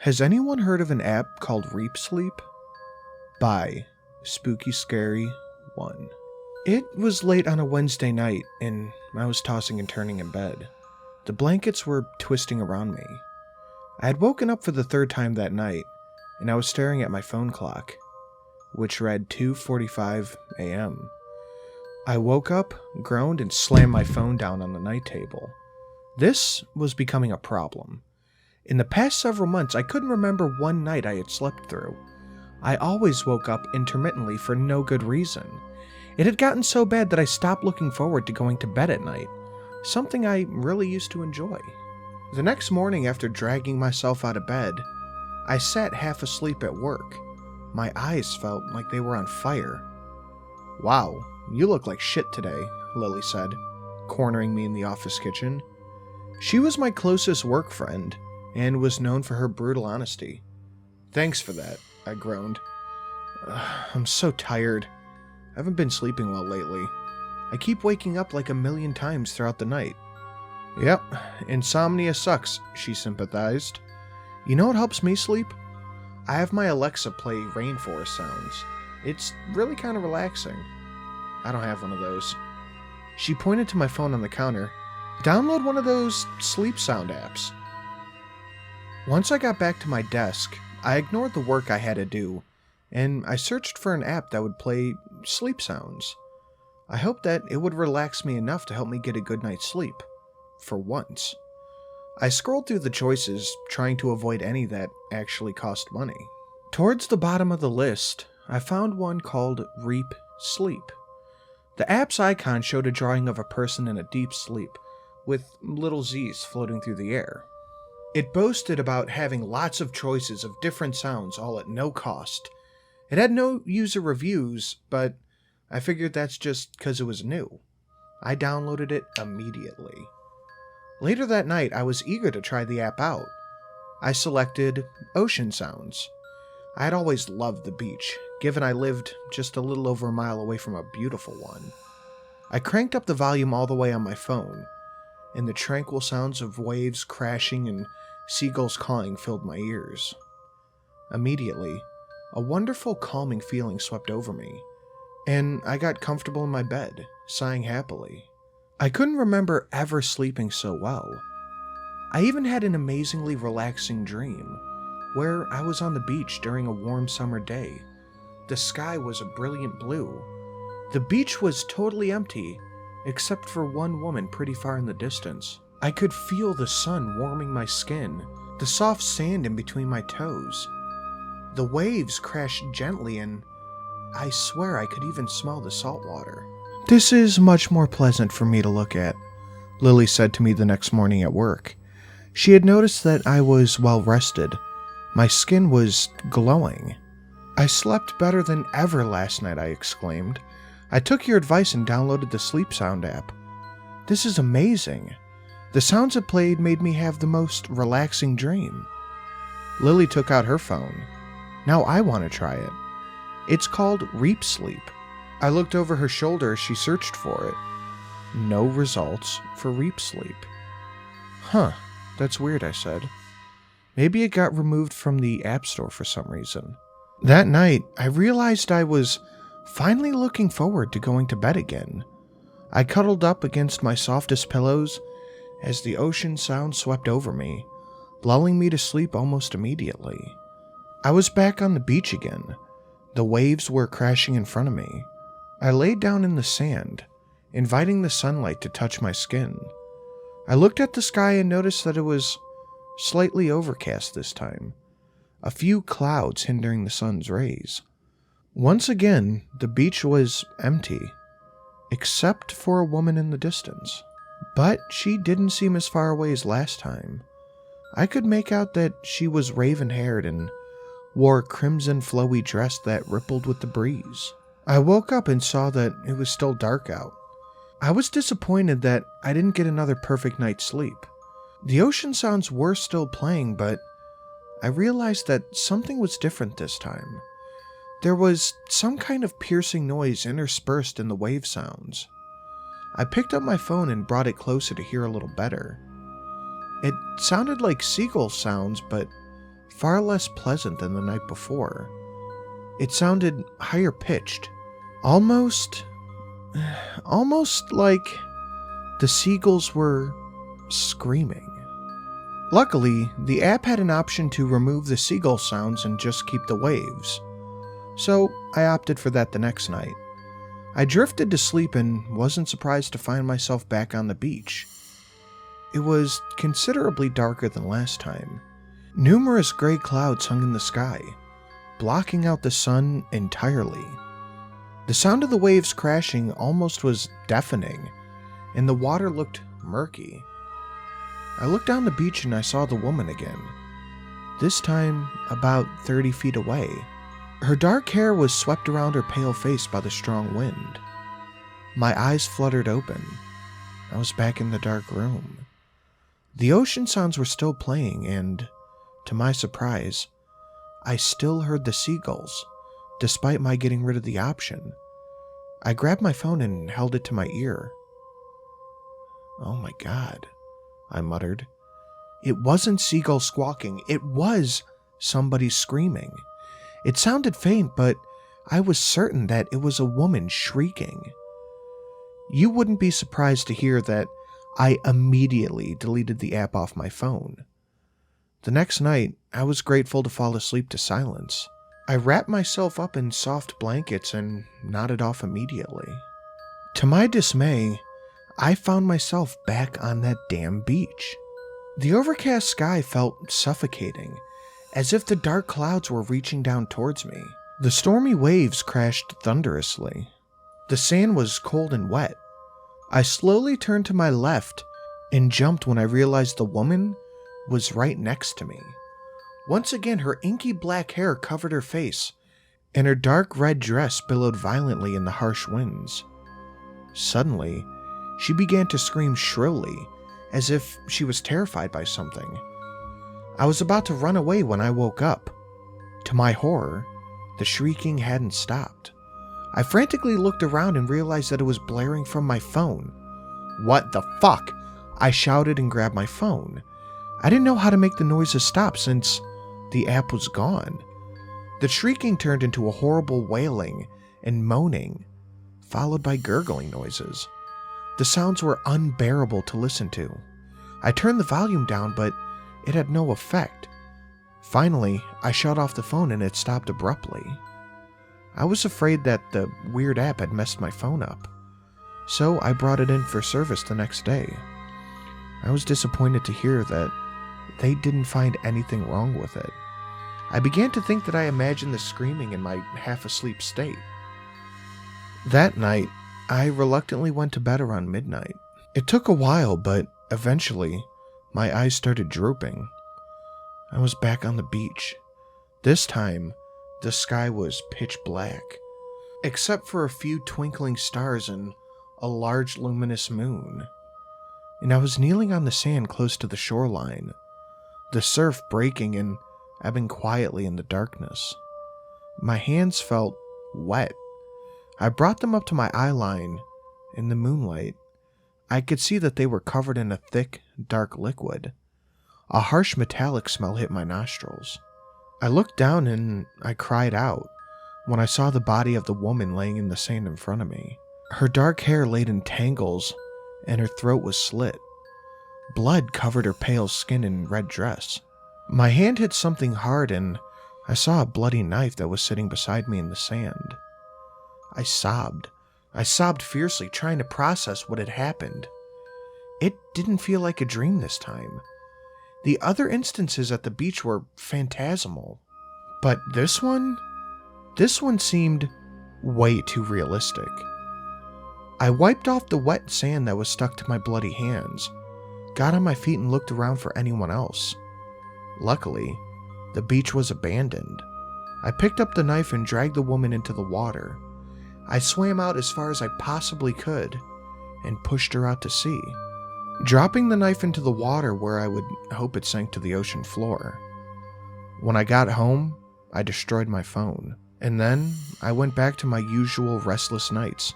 Has anyone heard of an app called ReapSleep? By Spooky Scary 1. It was late on a Wednesday night, and I was tossing and turning in bed. The blankets were twisting around me. I had woken up for the third time that night, and I was staring at my phone clock, which read 2:45 a.m. I woke up, groaned, and slammed my phone down on the night table. This was becoming a problem. In the past several months, I couldn't remember one night I had slept through. I always woke up intermittently for no good reason. It had gotten so bad that I stopped looking forward to going to bed at night, something I really used to enjoy. The next morning, after dragging myself out of bed, I sat half asleep at work. My eyes felt like they were on fire. "Wow, you look like shit today," Lily said, cornering me in the office kitchen. She was my closest work friend, and was known for her brutal honesty. "Thanks for that," I groaned. "I'm so tired. I haven't been sleeping well lately. I keep waking up like a million times throughout the night." "Yep, insomnia sucks," she sympathized. "You know what helps me sleep? I have my Alexa play rainforest sounds. It's really kind of relaxing." "I don't have one of those." She pointed to my phone on the counter. "Download one of those sleep sound apps." Once I got back to my desk, I ignored the work I had to do, and I searched for an app that would play sleep sounds. I hoped that it would relax me enough to help me get a good night's sleep. For once. I scrolled through the choices, trying to avoid any that actually cost money. Towards the bottom of the list, I found one called ReapSleep. The app's icon showed a drawing of a person in a deep sleep, with little Z's floating through the air. It boasted about having lots of choices of different sounds, all at no cost. It had no user reviews, but I figured that's just because it was new. I downloaded it immediately. Later that night, I was eager to try the app out. I selected ocean sounds. I had always loved the beach, given I lived just a little over a mile away from a beautiful one. I cranked up the volume all the way on my phone, and the tranquil sounds of waves crashing and seagulls cawing filled my ears. Immediately, a wonderful calming feeling swept over me, and I got comfortable in my bed, sighing happily. I couldn't remember ever sleeping so well. I even had an amazingly relaxing dream, where I was on the beach during a warm summer day. The sky was a brilliant blue. The beach was totally empty, except for one woman pretty far in the distance. I could feel the sun warming my skin, the soft sand in between my toes. The waves crashed gently, and I swear I could even smell the salt water. "This is much more pleasant for me to look at," Lily said to me the next morning at work. She had noticed that I was well rested. My skin was glowing. "I slept better than ever last night," I exclaimed. "I took your advice and downloaded the Sleep Sound app. This is amazing. The sounds it played made me have the most relaxing dream." Lily took out her phone. "Now I want to try it. It's called ReapSleep." I looked over her shoulder as she searched for it. No results for ReapSleep. "Huh, that's weird," I said. "Maybe it got removed from the App Store for some reason." That night, I realized I was finally looking forward to going to bed again. I cuddled up against my softest pillows as the ocean sound swept over me, lulling me to sleep almost immediately. I was back on the beach again. The waves were crashing in front of me. I laid down in the sand, inviting the sunlight to touch my skin. I looked at the sky and noticed that it was slightly overcast this time, a few clouds hindering the sun's rays. Once again, the beach was empty, except for a woman in the distance. But she didn't seem as far away as last time. I could make out that she was raven-haired and wore a crimson flowy dress that rippled with the breeze. I woke up and saw that it was still dark out. I was disappointed that I didn't get another perfect night's sleep. The ocean sounds were still playing, but I realized that something was different this time. There was some kind of piercing noise interspersed in the wave sounds. I picked up my phone and brought it closer to hear a little better. It sounded like seagull sounds, but far less pleasant than the night before. It sounded higher pitched, almost like the seagulls were screaming. Luckily, the app had an option to remove the seagull sounds and just keep the waves, so I opted for that the next night. I drifted to sleep and wasn't surprised to find myself back on the beach. It was considerably darker than last time. Numerous gray clouds hung in the sky, blocking out the sun entirely. The sound of the waves crashing almost was deafening, and the water looked murky. I looked down the beach and I saw the woman again, this time about 30 feet away. Her dark hair was swept around her pale face by the strong wind. My eyes fluttered open. I was back in the dark room. The ocean sounds were still playing, and, to my surprise, I still heard the seagulls, despite my getting rid of the option. I grabbed my phone and held it to my ear. "Oh my God," I muttered. It wasn't seagulls squawking, it was somebody screaming. It sounded faint, but I was certain that it was a woman shrieking. You wouldn't be surprised to hear that I immediately deleted the app off my phone. The next night, I was grateful to fall asleep to silence. I wrapped myself up in soft blankets and nodded off immediately. To my dismay, I found myself back on that damn beach. The overcast sky felt suffocating, as if the dark clouds were reaching down towards me. The stormy waves crashed thunderously. The sand was cold and wet. I slowly turned to my left and jumped when I realized the woman was right next to me. Once again, her inky black hair covered her face, and her dark red dress billowed violently in the harsh winds. Suddenly, she began to scream shrilly, as if she was terrified by something. I was about to run away when I woke up. To my horror, the shrieking hadn't stopped. I frantically looked around and realized that it was blaring from my phone. "What the fuck?" I shouted and grabbed my phone. I didn't know how to make the noises stop since the app was gone. The shrieking turned into a horrible wailing and moaning, followed by gurgling noises. The sounds were unbearable to listen to. I turned the volume down, but it had no effect. Finally, I shut off the phone and it stopped abruptly. I was afraid that the weird app had messed my phone up, so I brought it in for service the next day. I was disappointed to hear that they didn't find anything wrong with it. I began to think that I imagined the screaming in my half-asleep state. That night, I reluctantly went to bed around midnight. It took a while, but eventually, my eyes started drooping. I was back on the beach. This time, the sky was pitch black, except for a few twinkling stars and a large luminous moon. And I was kneeling on the sand close to the shoreline, the surf breaking and ebbing quietly in the darkness. My hands felt wet. I brought them up to my eyeline. In the moonlight, I could see that they were covered in a thick, dark liquid. A harsh metallic smell hit my nostrils. I looked down and I cried out when I saw the body of the woman laying in the sand in front of me. Her dark hair laid in tangles and her throat was slit. Blood covered her pale skin and red dress. My hand hit something hard and I saw a bloody knife that was sitting beside me in the sand. I sobbed. I sobbed fiercely, trying to process what had happened. It didn't feel like a dream this time. The other instances at the beach were phantasmal. But this one seemed way too realistic. I wiped off the wet sand that was stuck to my bloody hands, got on my feet and looked around for anyone else. Luckily, the beach was abandoned. I picked up the knife and dragged the woman into the water. I swam out as far as I possibly could and pushed her out to sea, dropping the knife into the water where I would hope it sank to the ocean floor. When I got home, I destroyed my phone, and then I went back to my usual restless nights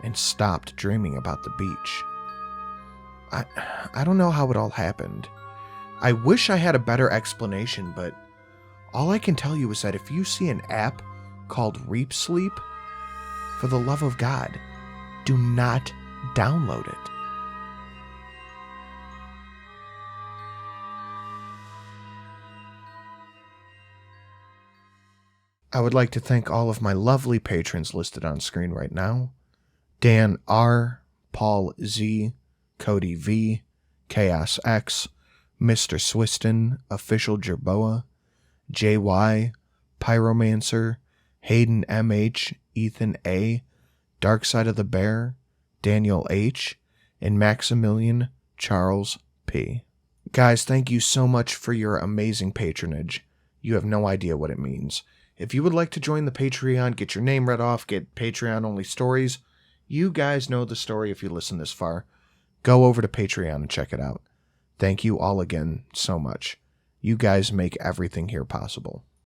and stopped dreaming about the beach. I don't know how it all happened. I wish I had a better explanation, but All I can tell you is that if you see an app called ReapSleep, for the love of God, do not download it. I would like to thank all of my lovely patrons listed on screen right now. Dan R., Paul Z., Cody V., Chaos X, Mr. Swiston, Official Jerboa, JY, Pyromancer, Hayden MH, Ethan A., Dark Side of the Bear, Daniel H., and Maximilian Charles P. Guys, thank you so much for your amazing patronage. You have no idea what it means. If you would like to join the Patreon, get your name read off, get Patreon-only stories, you guys know the story if you listen this far. Go over to Patreon and check it out. Thank you all again so much. You guys make everything here possible.